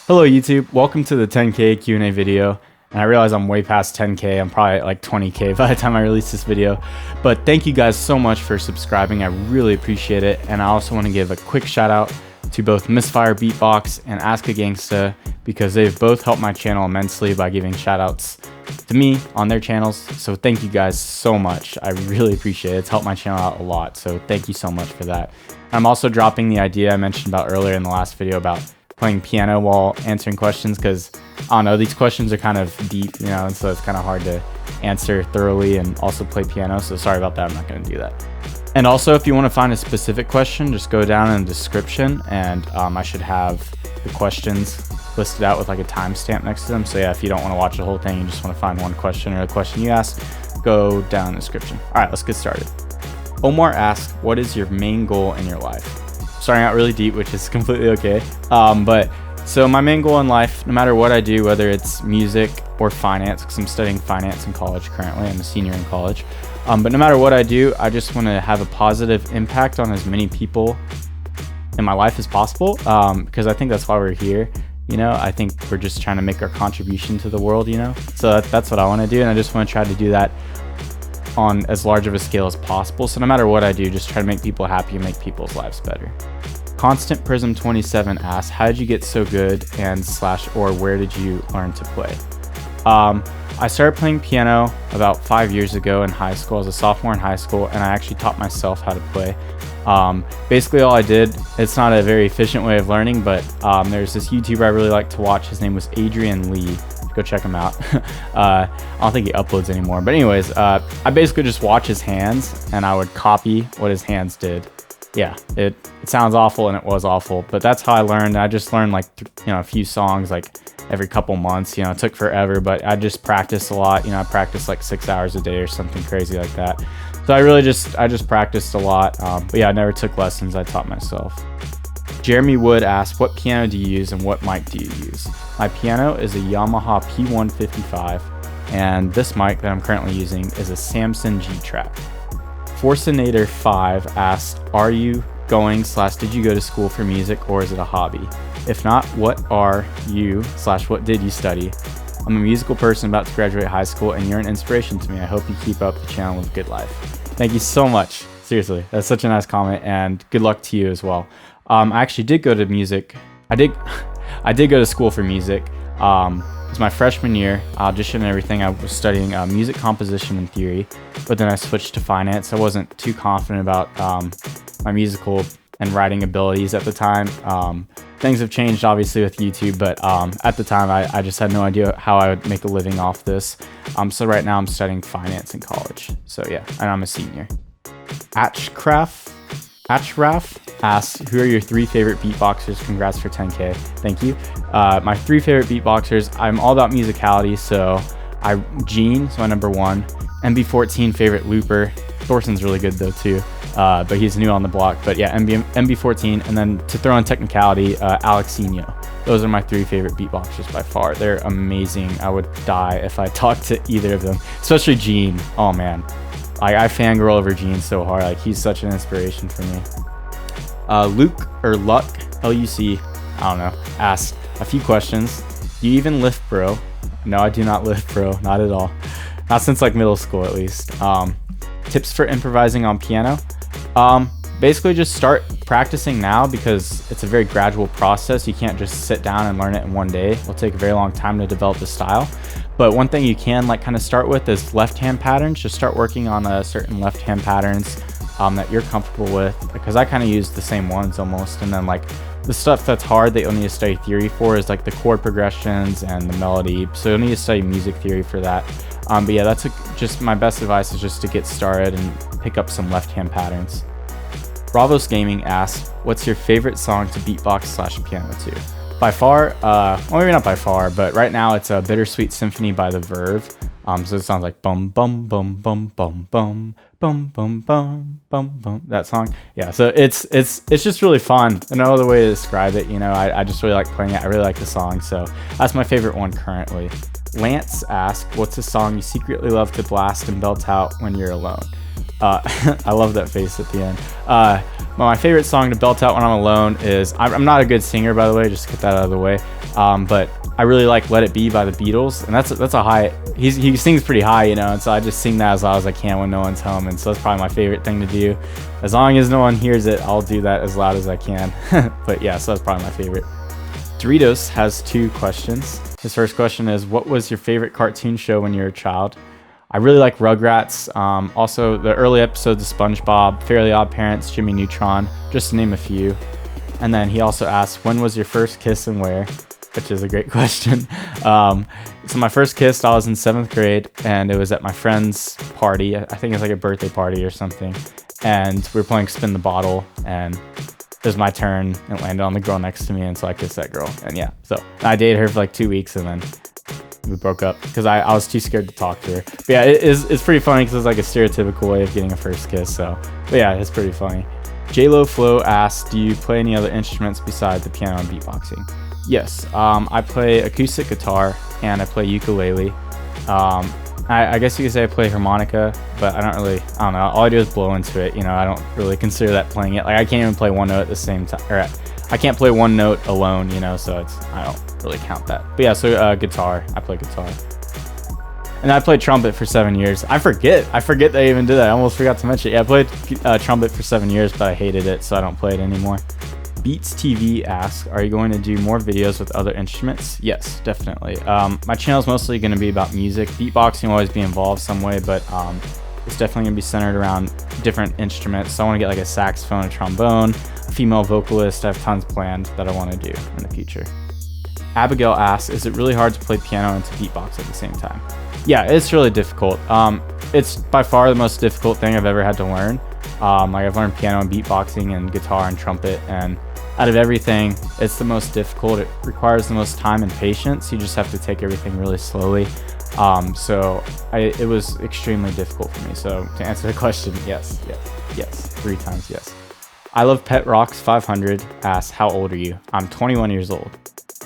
Hello YouTube, welcome to the 10K Q&A video. And I realize I'm way past 10K, I'm probably at like 20K by the time I release this video. But thank you guys so much for subscribing, I really appreciate it. And I also want to give a quick shout out to both Misfire Beatbox and Askagansta because they've both helped my channel immensely by giving shout outs to me on their channels. So thank you guys so much, I really appreciate it. It's helped my channel out a lot, so thank you so much for that. I'm also dropping the idea I mentioned about earlier in the last video about playing piano while answering questions, because I don't know, these questions are kind of deep, you know, and so it's kind of hard to answer thoroughly and also play piano, so sorry about that, I'm not going to do that. And also, if you want to find a specific question, just go down in the description and I should have the questions listed out with like a timestamp next to them. So yeah, if you don't want to watch the whole thing, you just want to find one question or a question you asked, go down in the description. All right, let's get started. Omar asks, what is your main goal in your life? Starting out really deep, which is completely okay. But so my main goal in life, no matter what I do, whether it's music or finance, because I'm studying finance in college currently, I'm a senior in college. But no matter what I do, I just want to have a positive impact on as many people in my life as possible, because I think that's why we're here. You know, I think we're just trying to make our contribution to the world, you know? So that's what I want to do, and I just want to try to do that on as large of a scale as possible. So no matter what I do, just try to make people happy and make people's lives better. Constant Prism 27 asks, how did you get so good and or where did you learn to play? I started playing piano about 5 years ago in high school. I was a sophomore in high school, and I actually taught myself how to play. Basically all I did, it's not a very efficient way of learning, but there's this YouTuber I really like to watch. His name was Adrian Lee. Go check him out. I don't think he uploads anymore, but anyways, I basically just watch his hands and I would copy what his hands did. Yeah, it sounds awful, and it was awful, but that's how I learned. I just learned like a few songs like every couple months. You know, it took forever, but I just practiced a lot. You know, I practiced like 6 hours a day or something crazy like that. So I just practiced a lot. But yeah, I never took lessons, I taught myself. Jeremy Wood asks, what piano do you use and what mic do you use? My piano is a Yamaha P155, and this mic that I'm currently using is a Samson G-Trap. Forcinator 5 asked, are you going / did you go to school for music, or is it a hobby? If not, what are you / what did you study? I'm a musical person about to graduate high school, and you're an inspiration to me. I hope you keep up the channel with good life. Thank you so much. Seriously, that's such a nice comment, and good luck to you as well. I actually did go to music. I did go to school for music. It was my freshman year, audition and everything. I was studying music composition and theory, but then I switched to finance. I wasn't too confident about my musical and writing abilities at the time. Things have changed obviously with YouTube, but at the time I just had no idea how I would make a living off this. So right now I'm studying finance in college. So yeah, and I'm a senior. Atchraf asks, who are your 3 favorite beatboxers? Congrats for 10K. Thank you. My 3 favorite beatboxers, I'm all about musicality, so Gene is my number 1. MB14 favorite looper. Thorson's really good though too, but he's new on the block. But yeah, MB14, and then to throw in technicality, Alexinho. Those are my 3 favorite beatboxers by far. They're amazing. I would die if I talked to either of them, especially Gene. Oh man, I fangirl over Gene so hard. Like, he's such an inspiration for me. Luke or Luck, L-U-C, I don't know, asked a few questions. Do you even lift, bro? No, I do not lift, bro. Not at all. Not since like middle school, at least. Tips for improvising on piano. Basically just start practicing now, because it's a very gradual process. You can't just sit down and learn it in one day. It'll take a very long time to develop the style. But one thing you can like kind of start with is left hand patterns. Just start working on certain left hand patterns that you're comfortable with, because I kind of use the same ones almost. And then like the stuff that's hard that you'll need to study theory for is like the chord progressions and the melody. So you'll need to study music theory for that. But yeah, that's just my best advice, is just to get started and pick up some left hand patterns. Bravos Gaming asks, what's your favorite song to beatbox / piano to? By far, well, maybe not by far, but right now it's a Bittersweet Symphony by The Verve. So it sounds like bum bum bum bum bum bum bum bum bum bum bum. That song, yeah. So it's just really fun. No other way to describe it. You know, I just really like playing it. I really like the song, so that's my favorite one currently. Lance asks, what's a song you secretly love to blast and belt out when you're alone? I love that face at the end. My favorite song to belt out when I'm alone is, I'm not a good singer, by the way, just to get that out of the way. But I really like Let It Be by the Beatles, and that's a high, he sings pretty high, you know, and so I just sing that as loud as I can when no one's home, and so that's probably my favorite thing to do. As long as no one hears it, I'll do that as loud as I can. But yeah, so that's probably my favorite. Doritos has 2 questions. His first question is, what was your favorite cartoon show when you were a child? I really like Rugrats, also the early episodes of SpongeBob, Fairly Odd Parents, Jimmy Neutron, just to name a few. And then he also asked, when was your first kiss and where? Which is a great question. So my first kiss, I was in 7th grade, and it was at my friend's party. I think it's like a birthday party or something. And we were playing Spin the Bottle, and it was my turn, and it landed on the girl next to me, and so I kissed that girl. And yeah, so I dated her for like 2 weeks, and then we broke up because I was too scared to talk to her. But yeah, it's pretty funny because it's like a stereotypical way of getting a first kiss. So, but yeah, it's pretty funny. JLo Flo asks, do you play any other instruments besides the piano and beatboxing? Yes, I play acoustic guitar and I play ukulele. I guess you could say I play harmonica, but I don't know. All I do is blow into it. You know, I don't really consider that playing it. Like I can't even play one note at the same time, or I can't play one note alone, you know, so I don't really count that. But yeah, so guitar, I play guitar. And I played trumpet for 7 years. I forget that I even did that. I almost forgot to mention it. Yeah, I played trumpet for 7 years, but I hated it, so I don't play it anymore. Beats TV asks, are you going to do more videos with other instruments? Yes, definitely. My channel is mostly going to be about music. Beatboxing will always be involved some way, but it's definitely going to be centered around different instruments. So I want to get like a saxophone, a trombone, a female vocalist. I have tons planned that I want to do in the future. Abigail asks, is it really hard to play piano and to beatbox at the same time? Yeah, it's really difficult. It's by far the most difficult thing I've ever had to learn. Like I've learned piano and beatboxing and guitar and trumpet, and out of everything, it's the most difficult. It requires the most time and patience. You just have to take everything really slowly. So it was extremely difficult for me. So to answer the question, yes, 3 times yes. I Love Pet Rocks 500 asks, how old are you? I'm 21 years old.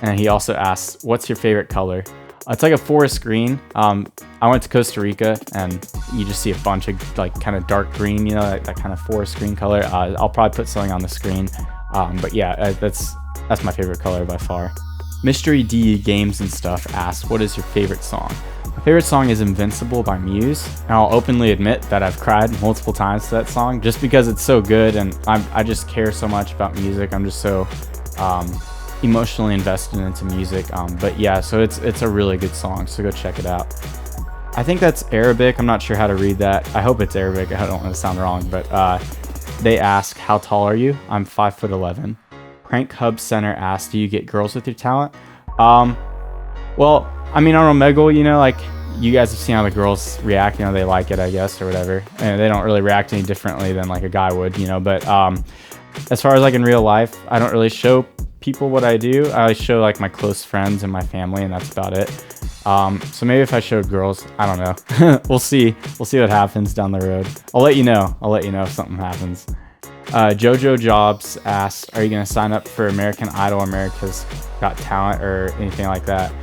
And he also asks, what's your favorite color? It's like a forest green. I went to Costa Rica, and you just see a bunch of like kind of dark green, you know, that kind of forest green color. I'll probably put something on the screen. But yeah, that's my favorite color by far. Mystery D Games and Stuff asks, what is your favorite song? My favorite song is Invincible by Muse, and I'll openly admit that I've cried multiple times to that song just because it's so good, and I just care so much about music. I'm just so emotionally invested into music. But yeah, so it's a really good song, so go check it out. I think that's Arabic. I'm not sure how to read that. I hope it's Arabic. I don't want to sound wrong, but they ask, how tall are you? I'm 5'11". Prank Hub Center asks, do you get girls with your talent? Well, I mean, on Omegle, you know, like you guys have seen how the girls react, you know, they like it, I guess, or whatever. And they don't really react any differently than like a guy would, you know, but as far as like in real life, I don't really show people what I do. I show like my close friends and my family, and that's about it. So maybe if I showed girls, I don't know. We'll see what happens down the road. I'll let you know if something happens. Jojo Jobs asks, are you going to sign up for American Idol, America's Got Talent, or anything like that?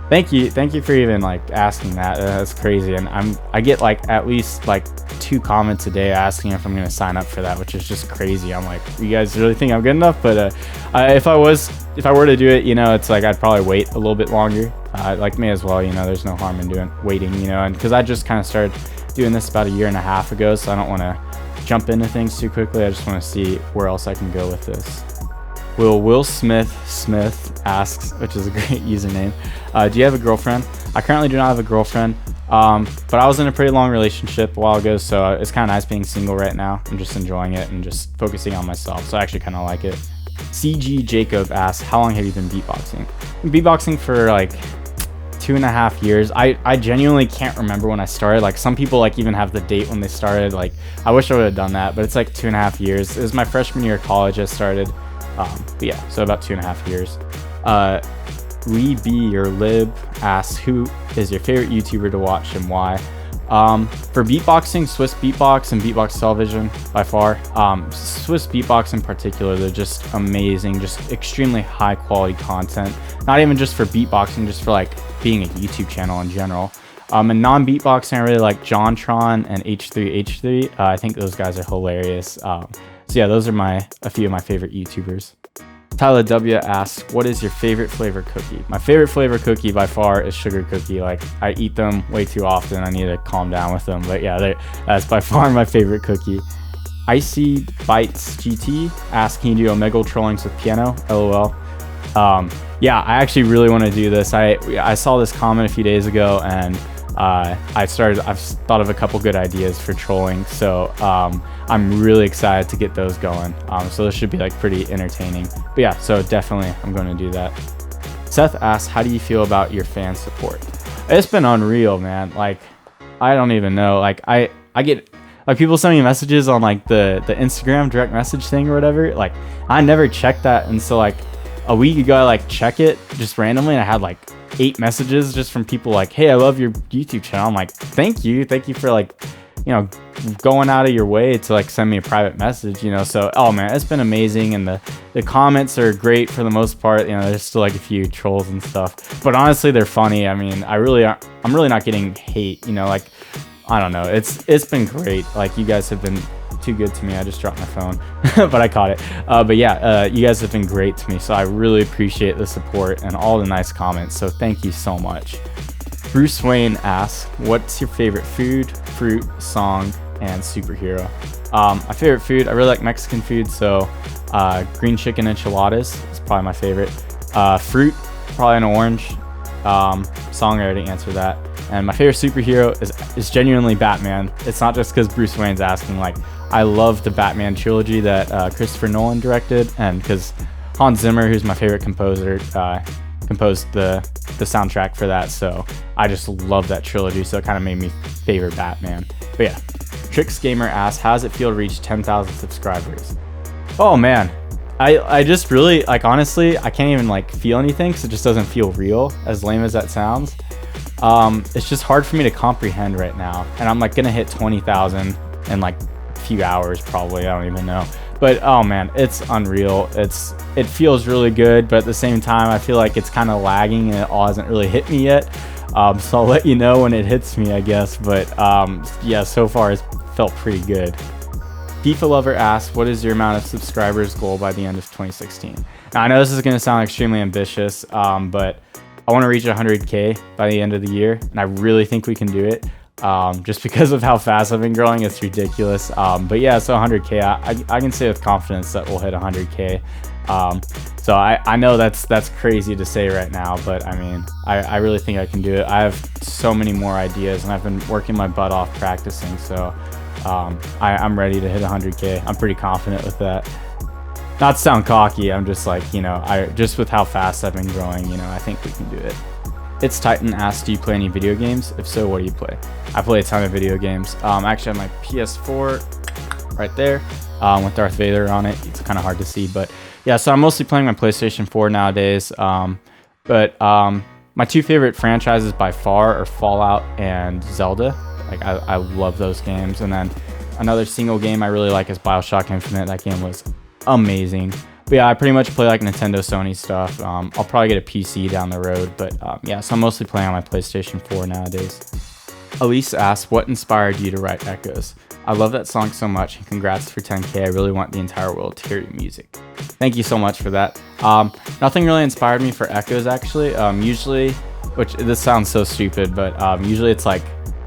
Thank you for even like asking that. That's crazy. And I get like at least like 2 comments a day asking if I'm going to sign up for that, which is just crazy. I'm like, you guys really think I'm good enough? But if I were to do it, you know, it's like I'd probably wait a little bit longer. Like may as well, you know, there's no harm in waiting, you know, and because I just kind of started doing this about 1.5 years ago, so I don't want to jump into things too quickly. I just want to see where else I can go with this. Will Smith asks, which is a great username, do you have a girlfriend? I currently do not have a girlfriend, but I was in a pretty long relationship a while ago, so it's kind of nice being single right now. I'm just enjoying it and just focusing on myself, so I actually kind of like it. CG Jacob asks, how long have you been beatboxing? I've been beatboxing for like 2.5 years. I genuinely can't remember when I started. Like some people like even have the date when they started. Like I wish I would have done that, but it's like 2.5 years. It was my freshman year of college I started. But yeah, so about 2.5 years. Lee B or Lib asks, who is your favorite YouTuber to watch and why? For beatboxing, Swiss Beatbox and Beatbox Television by far. Swiss Beatbox in particular, they're just amazing, just extremely high quality content. Not even just for beatboxing, just for like being a YouTube channel in general. And non-beatboxing, I really like JonTron and H3H3. I think those guys are hilarious. So yeah, those are a few of my favorite YouTubers. Tyler W asks, what is your favorite flavor cookie? My favorite flavor cookie by far is sugar cookie. Like, I eat them way too often. I need to calm down with them. But yeah, that's by far my favorite cookie. Icy Bites GT asks, can you do Omegle trollings with piano? LOL. Yeah, I actually really want to do this. I saw this comment a few days ago, and I've thought of a couple good ideas for trolling, so I'm really excited to get those going. So this should be like pretty entertaining. But yeah, so definitely I'm going to do that. Seth asks, how do you feel about your fan support? It's been unreal, man. Like, I don't even know. Like, I get like people send me messages on like the Instagram direct message thing or whatever. Like, I never checked that, and so like a week ago I like check it just randomly, and I had like 8 messages just from people like, hey, I love your YouTube channel. I'm like, thank you for like, you know, going out of your way to like send me a private message, you know. So oh man, it's been amazing, and the comments are great for the most part. You know, there's still like a few trolls and stuff, but honestly they're funny. I mean, I'm really not getting hate, you know. Like, I don't know, it's been great. Like, you guys have been too good to me. I just dropped my phone but I caught it. But yeah, you guys have been great to me, so I really appreciate the support and all the nice comments, so thank you so much. Bruce Wayne asks, what's your favorite food, fruit, song, and superhero? My favorite food, I really like Mexican food, so green chicken enchiladas is probably my favorite. Fruit, probably an orange. Song, I already answered that. And my favorite superhero is genuinely Batman. It's not just because Bruce Wayne's asking. Like, I love the Batman trilogy that Christopher Nolan directed, and because Hans Zimmer, who's my favorite composer, composed the soundtrack for that, so I just love that trilogy, so it kind of made me favor Batman. But yeah, Trix Gamer asks, how does it feel to reach 10,000 subscribers? Oh man, I just really, like, honestly, I can't even like feel anything because it just doesn't feel real, as lame as that sounds. It's just hard for me to comprehend right now, and I'm like gonna hit 20,000 in like a few hours probably. I don't even know, but oh man, it's unreal. It feels really good, but at the same time I feel like it's kind of lagging and it all hasn't really hit me yet. So I'll let you know when it hits me, I guess. But yeah, so far it's felt pretty good. FIFA Lover asks, what is your amount of subscribers goal by the end of 2016? Now, I know this is going to sound extremely ambitious, but I want to reach 100K by the end of the year, and I really think we can do it. Just because of how fast I've been growing, it's ridiculous. But yeah, so 100K, I can say with confidence that we'll hit 100K. So I know that's crazy to say right now, but I mean, I really think I can do it. I have so many more ideas, and I've been working my butt off practicing, so I'm ready to hit 100K. I'm pretty confident with that. Not to sound cocky, I'm just like, you know, just with how fast I've been growing, you know, I think we can do it. It's Titan asks, do you play any video games? If so, what do you play? I play a ton of video games. Actually, I have my PS4 right there with Darth Vader on it. It's kind of hard to see, but yeah, so I'm mostly playing my PlayStation 4 nowadays. But my two favorite franchises by far are Fallout and Zelda. Like, I love those games. And then another single game I really like is BioShock Infinite. That game was amazing. But yeah, I pretty much play like Nintendo, Sony stuff. I'll probably get a PC down the road, but yeah, so I'm mostly playing on my PlayStation 4 nowadays. Elise asks, what inspired you to write Echoes? I love that song so much, and congrats for 10K. I really want the entire world to hear your music. Thank you so much for that. Nothing really inspired me for Echoes, actually. Usually, which this sounds so stupid, but usually it's like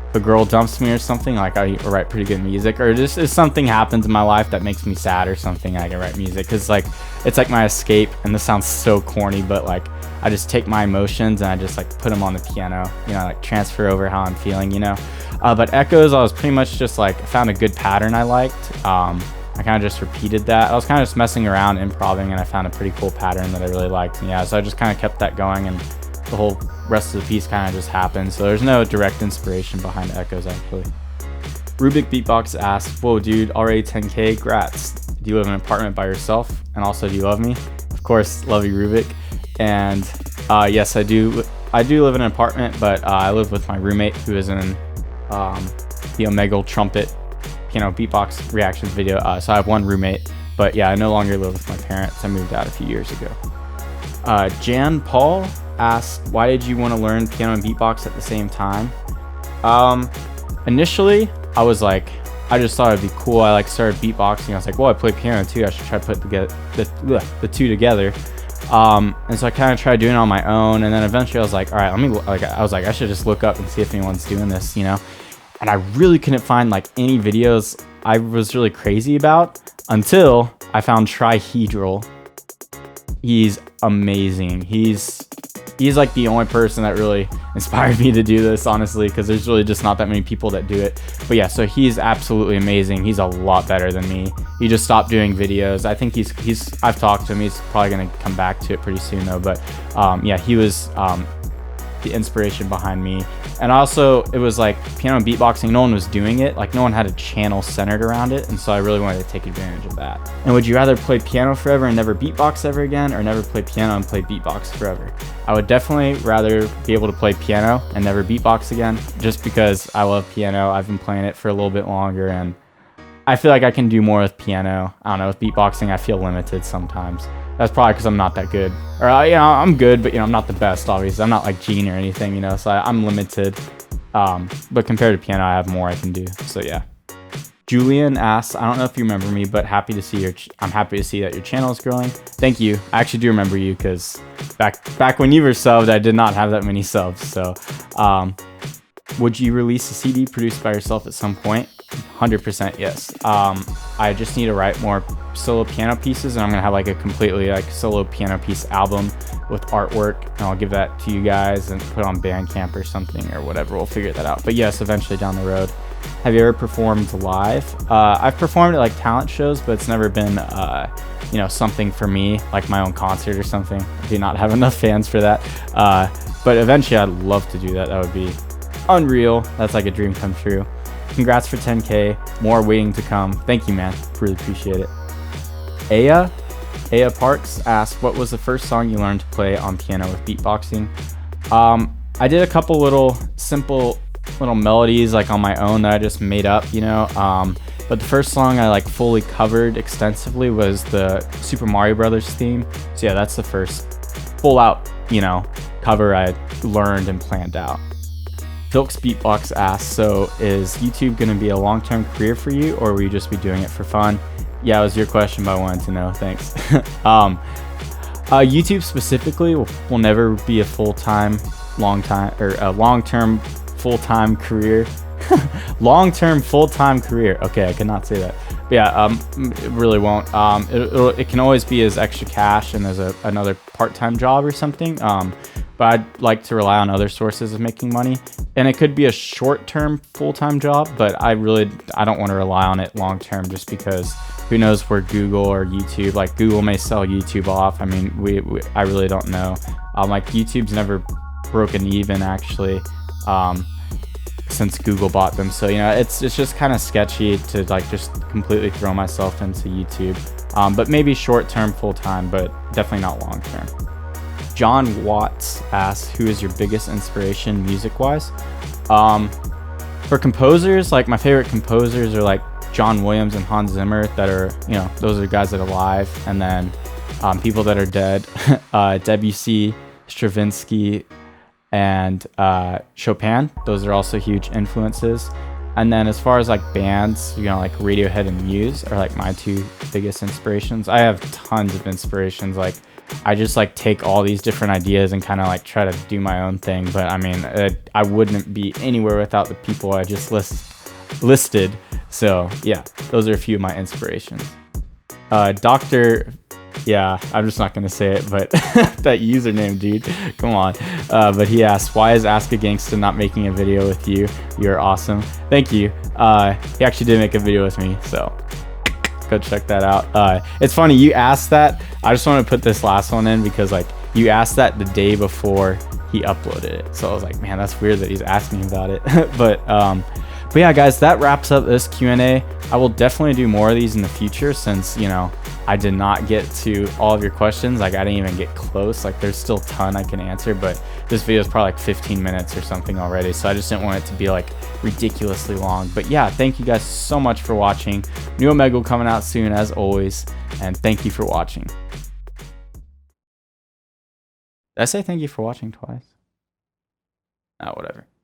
if a girl dumps me or something, like I write pretty good music, or just if something happens in my life that makes me sad or something, I can write music, because like it's like my escape. And this sounds so corny, but like I just take my emotions and I just like put them on the piano, you know, like transfer over how I'm feeling, you know. But Echoes, I was pretty much just like found a good pattern I liked. I kind of just repeated that. I was kind of just messing around, improvising, and I found a pretty cool pattern that I really liked. And yeah, so I just kind of kept that going, and the whole rest of the piece kind of just happened. So there's no direct inspiration behind Echoes, actually. Rubik Beatbox asks, whoa dude, already 10K, gratz. Do you live in an apartment by yourself? And also, do you love me? Of course, love you, Rubik. And yes, I do live in an apartment, but I live with my roommate, who is in the Omegle trumpet piano beatbox reactions video. So I have one roommate, but yeah, I no longer live with my parents. I moved out a few years ago. Jan Paul asked, why did you want to learn piano and beatbox at the same time? Initially I was like, I just thought it'd be cool. I like started beatboxing. I was like, well, I play piano too. I should try to put the two together. And so I kind of tried doing it on my own, and then eventually I was like, all right, I should just look up and see if anyone's doing this, you know. And I really couldn't find like any videos I was really crazy about until I found Trihedral. He's amazing. He's like the only person that really inspired me to do this, honestly, because there's really just not that many people that do it. But yeah, so he's absolutely amazing. He's a lot better than me. He just stopped doing videos. I think I've talked to him. He's probably gonna come back to it pretty soon though. But yeah, he was the inspiration behind me. And also, it was like piano and beatboxing, no one was doing it, like no one had a channel centered around it, and so I really wanted to take advantage of that. And would you rather play piano forever and never beatbox ever again, or never play piano and play beatbox forever? I would definitely rather be able to play piano and never beatbox again, just because I love piano. I've been playing it for a little bit longer, and I feel like I can do more with piano. I don't know, with beatboxing I feel limited sometimes. That's probably because I'm not that good. Or, you know, I'm good, but, you know, I'm not the best, obviously. I'm not like Gene or anything, you know, so I'm limited. But compared to piano, I have more I can do. So, yeah. Julian asks, I don't know if you remember me, but I'm happy to see that your channel is growing. Thank you. I actually do remember you because back when you were subbed, I did not have that many subs. So, would you release a CD produced by yourself at some point? 100% yes. I just need to write more solo piano pieces, and I'm gonna have like a completely like solo piano piece album with artwork, and I'll give that to you guys and put it on Bandcamp or something or whatever. We'll figure that out. But yes, eventually down the road. Have you ever performed live? I've performed at like talent shows, but it's never been you know, something for me, like my own concert or something. I do not have enough fans for that. But eventually I'd love to do that. That would be unreal. That's like a dream come true. Congrats for 10K. More waiting to come. Thank you, man. Really appreciate it. Aya Parks asked, what was the first song you learned to play on piano with beatboxing? I did a couple little simple little melodies like on my own that I just made up, you know. But the first song I like fully covered extensively was the Super Mario Brothers theme. So yeah, that's the first full out, you know, cover I learned and planned out. Philks Beatbox asks, so is YouTube going to be a long-term career for you, or will you just be doing it for fun? Yeah, it was your question, but I wanted to know. Thanks. YouTube specifically will never be a long-term full-time career. Long-term full-time career. Okay, I cannot say that. But yeah, it really won't. It can always be as extra cash and as another part-time job or something. But I'd like to rely on other sources of making money, and it could be a short-term full-time job, but I don't want to rely on it long-term, just because who knows where Google or YouTube, like Google may sell YouTube off. I mean, I really don't know. Like YouTube's never broken even actually, since Google bought them. So, you know, it's just kind of sketchy to like just completely throw myself into YouTube. But maybe short-term full-time, but definitely not long-term. John Watts asks, who is your biggest inspiration music-wise? For composers, like my favorite composers are like John Williams and Hans Zimmer, that are, you know, those are guys that are alive. And then people that are dead, Debussy, Stravinsky, and Chopin. Those are also huge influences. And then as far as like bands, you know, like Radiohead and Muse are like my two biggest inspirations. I have tons of inspirations. Like I just like take all these different ideas and kind of like try to do my own thing. But I mean, I wouldn't be anywhere without the people I just listed. So yeah, those are a few of my inspirations. Yeah, I'm just not gonna say it, but that username, dude, come on. But he asked, why is askagansta not making a video with you? You're awesome. Thank you. He actually did make a video with me, so go check that out. It's funny you asked that. I just want to put this last one in because like you asked that the day before he uploaded it, so I was like, man, that's weird that he's asking about it. But yeah, guys, that wraps up this Q&A. I will definitely do more of these in the future, since, you know, I did not get to all of your questions. Like I didn't even get close. Like there's still a ton I can answer, but this video is probably like 15 minutes or something already, so I just didn't want it to be like ridiculously long. But yeah, thank you guys so much for watching. New Omegle coming out soon as always, and thank you for watching. Did I say thank you for watching twice? Oh, whatever.